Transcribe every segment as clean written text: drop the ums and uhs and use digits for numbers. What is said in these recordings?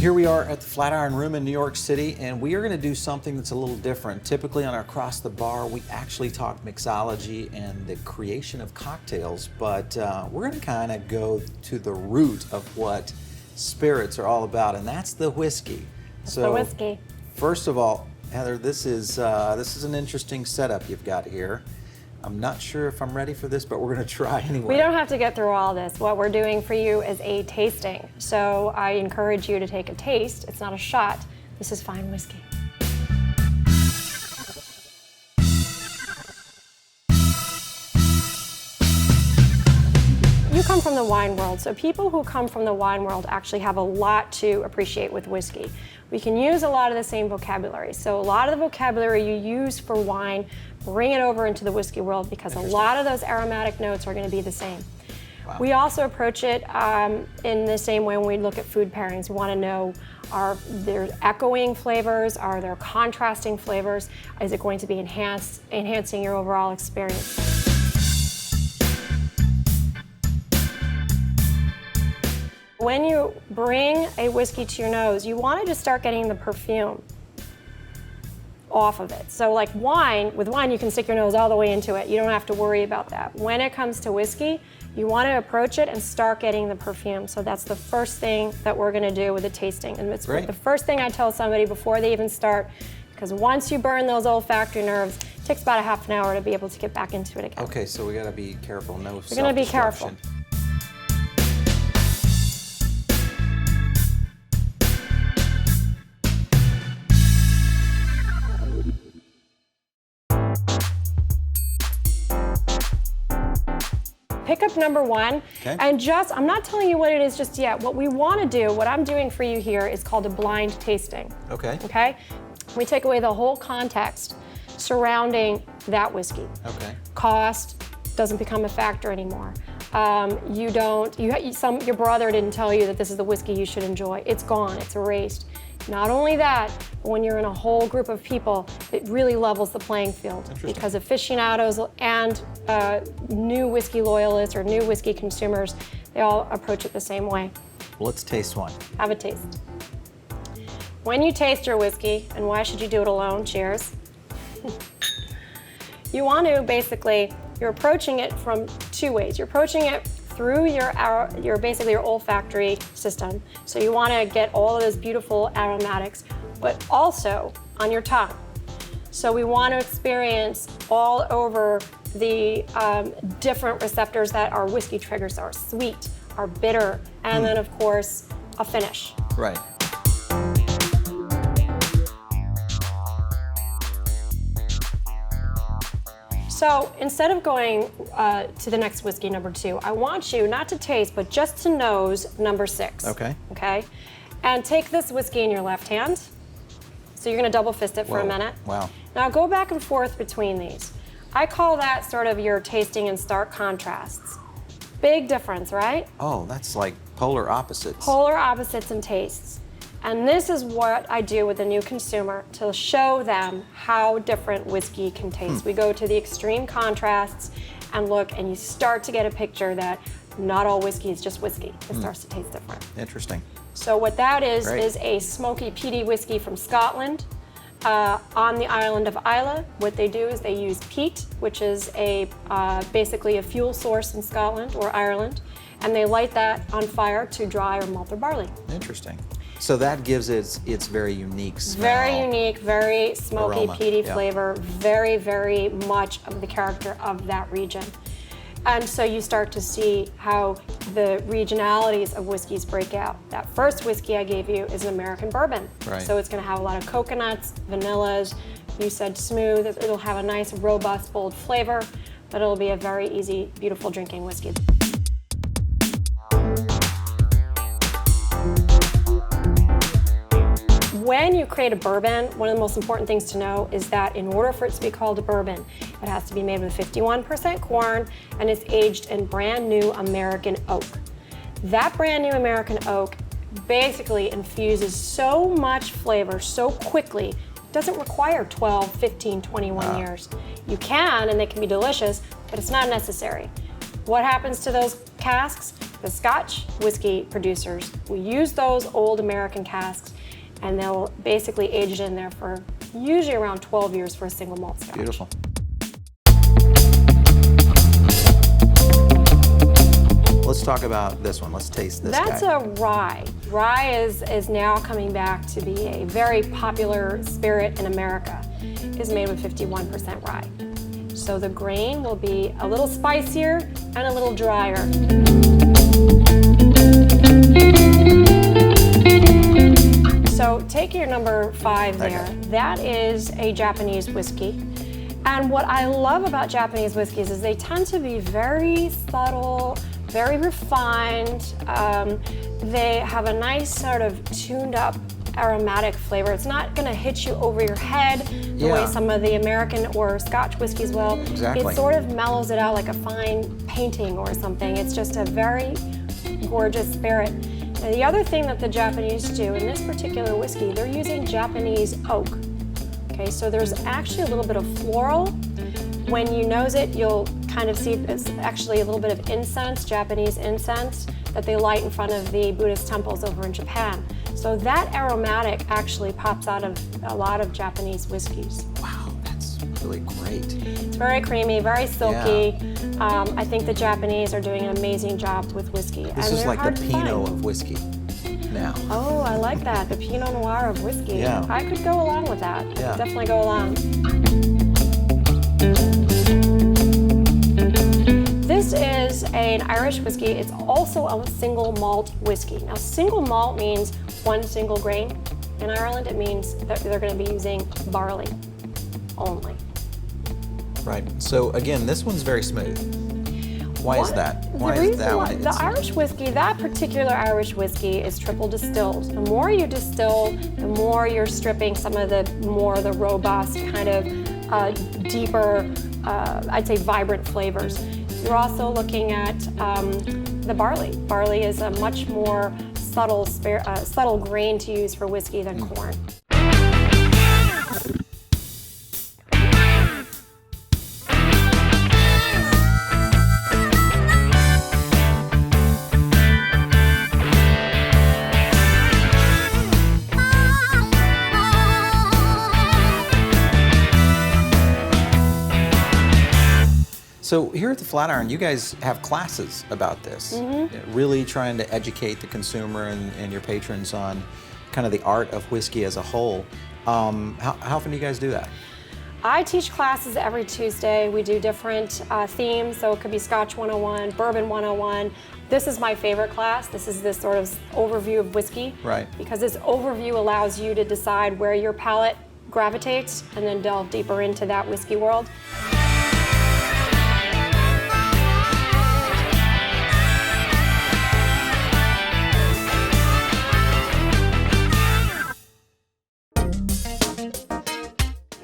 Here we are at the Flatiron Room in New York City, and we are going to do something that's a little different. Typically on our Across the Bar, we actually talk mixology and the creation of cocktails, but we're going to kind of go to the root of what spirits are all about, and that's the whiskey. The whiskey. First of all, Heather, this is an interesting setup you've got here. I'm not sure if I'm ready for this, but we're going to try anyway. We don't have to get through all this. What we're doing for you is a tasting. So I encourage you to take a taste. It's not a shot. This is fine whiskey. You come from the wine world, so people who come from the wine world actually have a lot to appreciate with whiskey. We can use a lot of the same vocabulary. So a lot of the vocabulary you use for wine, bring it over into the whiskey world because a lot of those aromatic notes are going to be the same. Wow. We also approach it in the same way when we look at food pairings. We want to know, are there echoing flavors? Are there contrasting flavors? Is it going to be enhancing your overall experience? When you bring a whiskey to your nose, you want to just start getting the perfume off of it. So like wine, with wine you can stick your nose all the way into it. You don't have to worry about that. When it comes to whiskey, you want to approach it and start getting the perfume. So that's the first thing that we're going to do with the tasting. And it's the first thing I tell somebody before they even start, because once you burn those olfactory nerves, it takes about a half an hour to be able to get back into it again. Okay, so we got to be careful. No self-destruction. We're going to be careful. Pick up number one, and I'm not telling you what it is just yet. What we want to do, what I'm doing for you here is called a blind tasting. Okay? We take away the whole context surrounding that whiskey. Cost doesn't become a factor anymore. Your brother didn't tell you that this is the whiskey you should enjoy. It's gone, it's erased. Not only that, but when you're in a whole group of people, it really levels the playing field because aficionados and new whiskey loyalists or new whiskey consumers, they all approach it the same way. Well, let's taste one. Have a taste. When you taste your whiskey, and why should you do it alone? Cheers. You want to you're approaching it from two ways. You're approaching it through basically your olfactory system. So you want to get all of those beautiful aromatics, but also on your tongue. So we want to experience all over the different receptors that our whiskey triggers, are sweet, are bitter, and then of course a finish. Right. So instead of going to the next whiskey, number two, I want you not to taste, but just to nose number six. Okay. And take this whiskey in your left hand. So you're going to double fist it for a minute. Wow. Now go back and forth between these. I call that sort of your tasting in stark contrasts. Big difference, right? Oh, that's like polar opposites. Polar opposites in tastes. And this is what I do with a new consumer to show them how different whiskey can taste. We go to the extreme contrasts and look, and you start to get a picture that not all whiskey is just whiskey. It starts to taste different. Interesting. So what that is a smoky peaty whiskey from Scotland on the island of Islay. What they do is they use peat, which is basically a fuel source in Scotland or Ireland, and they light that on fire to dry or malt their barley. Interesting. So that gives it its very unique smell. Very unique, very smoky, peaty flavor, very, very much of the character of that region. And so you start to see how the regionalities of whiskeys break out. That first whiskey I gave you is an American bourbon. So it's going to have a lot of coconuts, vanillas. You said smooth. It'll have a nice, robust, bold flavor, but it'll be a very easy, beautiful drinking whiskey. When you create a bourbon, one of the most important things to know is that in order for it to be called a bourbon, it has to be made with 51% corn and it's aged in brand new American oak. That brand new American oak basically infuses so much flavor so quickly, it doesn't require 12, 15, 21 years. You can, and they can be delicious, but it's not necessary. What happens to those casks? the Scotch whiskey producers will use those old American casks, and they'll basically age it in there for usually around 12 years for a single malt Scotch. Beautiful. Let's talk about this one. Let's taste this That's guy. a rye. Rye is now coming back to be a very popular spirit in America. It's made with 51% rye. So the grain will be a little spicier and a little drier. So take your number 5 there. Okay. That is a Japanese whiskey. And what I love about Japanese whiskeys is they tend to be very subtle, very refined. They have a nice sort of tuned up aromatic flavor. It's not going to hit you over your head the way some of the American or Scotch whiskeys will. Exactly. It sort of mellows it out like a fine painting or something. It's just a very gorgeous spirit. Now, the other thing that the Japanese do in this particular whiskey, they're using Japanese oak. Okay, so there's actually a little bit of floral. When you nose it, you'll kind of see it's actually a little bit of incense, Japanese incense, that they light in front of the Buddhist temples over in Japan. So that aromatic actually pops out of a lot of Japanese whiskeys. Wow, that's really great. It's very creamy, very silky. I think the Japanese are doing an amazing job with whiskey. This is like the Pinot of whiskey now. Oh, I like that, the Pinot Noir of whiskey. Yeah. I could go along with that. I could definitely go along. This is an Irish whiskey. It's also a single malt whiskey. Now, single malt means one single grain. In Ireland, it means that they're going to be using barley only. Right. So again, this one's very smooth. Why is that? Why is that one? The Irish whiskey, that particular Irish whiskey is triple distilled. The more you distill, the more you're stripping some of the more the robust kind of deeper, I'd say vibrant flavors. You're also looking at the barley. Barley is a much more subtle grain to use for whiskey than corn. So here at the Flatiron, you guys have classes about this, really trying to educate the consumer and your patrons on kind of the art of whiskey as a whole. How often do you guys do that? I teach classes every Tuesday. We do different themes, so it could be Scotch 101, Bourbon 101. This is my favorite class. This is this sort of overview of whiskey. Right. Because this overview allows you to decide where your palate gravitates and then delve deeper into that whiskey world.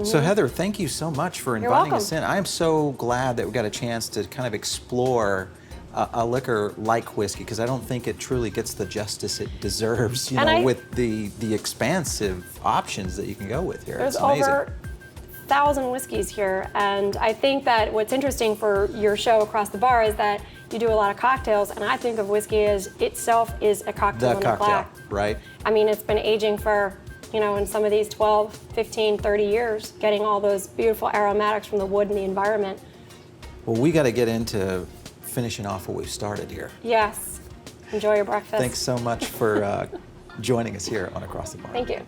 So Heather, thank you so much for inviting us in. I am so glad that we got a chance to kind of explore a liquor like whiskey, because I don't think it truly gets the justice it deserves, you know, with the expansive options that you can go with here. There's it's amazing. over 1,000 whiskeys here, and I think that what's interesting for your show Across the Bar is that you do a lot of cocktails, and I think of whiskey as itself is a cocktail in the black. Right? I mean, it's been aging for, you know, in some of these 12, 15, 30 years, getting all those beautiful aromatics from the wood and the environment. Well, we got to get into finishing off what we've started here. Yes. Enjoy your breakfast. Thanks so much for joining us here on Across the Bar. Thank you.